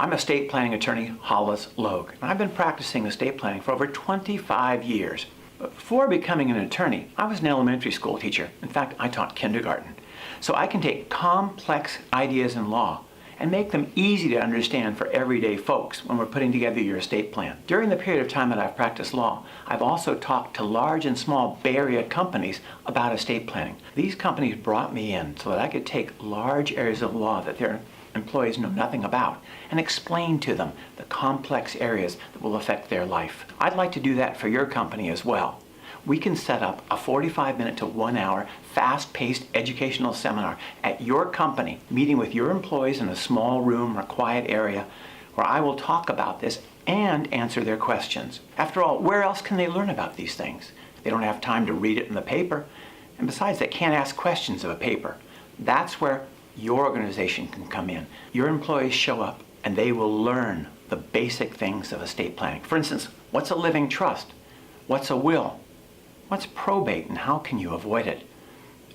I'm estate planning attorney Hollis Logue, and I've been practicing estate planning for over 25 years. But before becoming an attorney, I was an elementary school teacher. In fact, I taught kindergarten. So I can take complex ideas in law and make them easy to understand for everyday folks when we're putting together your estate plan. During the period of time that I've practiced law, I've also talked to large and small Bay Area companies about estate planning. These companies brought me in so that I could take large areas of law that their employees know nothing about and explain to them the complex areas that will affect their life. I'd like to do that for your company as well. We can set up a 45-minute to 1 hour fast-paced educational seminar at your company, meeting with your employees in a small room or quiet area where I will talk about this and answer their questions. After all, where else can they learn about these things? They don't have time to read it in the paper, and besides, they can't ask questions of a paper. That's where your organization can come in. Your employees show up and they will learn the basic things of estate planning. For instance, what's a living trust? What's a will? What's probate and how can you avoid it?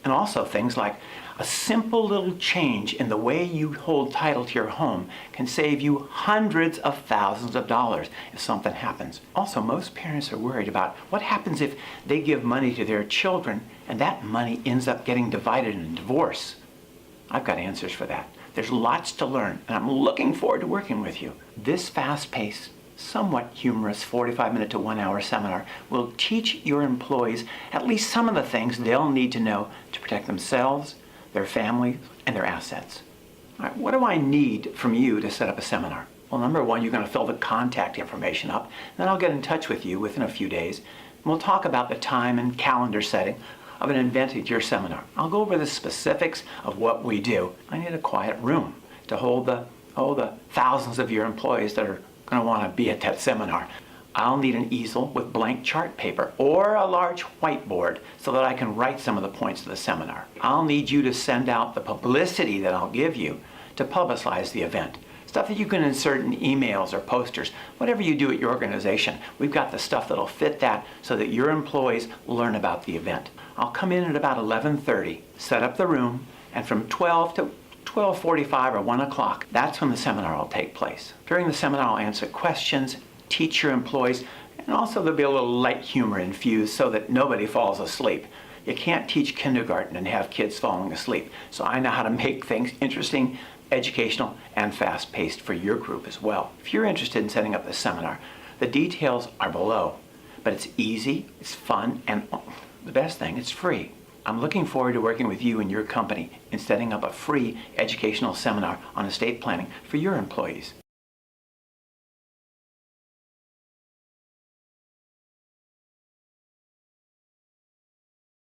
And also things like a simple little change in the way you hold title to your home can save you hundreds of thousands of dollars if something happens. Also, most parents are worried about what happens if they give money to their children and that money ends up getting divided in divorce. I've got answers for that. There's lots to learn, and I'm looking forward to working with you. This fast-paced, somewhat humorous 45-minute to 1 hour seminar will teach your employees at least some of the things they'll need to know to protect themselves, their families, and their assets. All right, what do I need from you to set up a seminar? Well, number one, you're going to fill the contact information up. Then I'll get in touch with you within a few days, and we'll talk about the time and calendar setting of an event at your seminar. I'll go over the specifics of what we do. I need a quiet room to hold the thousands of your employees that are going to want to be at that seminar. I'll need an easel with blank chart paper or a large whiteboard so that I can write some of the points of the seminar. I'll need you to send out the publicity that I'll give you to publicize the event. Stuff that you can insert in emails or posters, whatever you do at your organization. We've got the stuff that'll fit that so that your employees learn about the event. I'll come in at about 11:30, set up the room, and from 12 to 12:45 or 1 o'clock, that's when the seminar will take place. During the seminar, I'll answer questions, teach your employees, and also there'll be a little light humor infused so that nobody falls asleep. You can't teach kindergarten and have kids falling asleep, so I know how to make things interesting, educational, and fast-paced for your group as well. If you're interested in setting up this seminar, the details are below, but it's easy, it's fun, and the best thing, it's free. I'm looking forward to working with you and your company in setting up a free educational seminar on estate planning for your employees.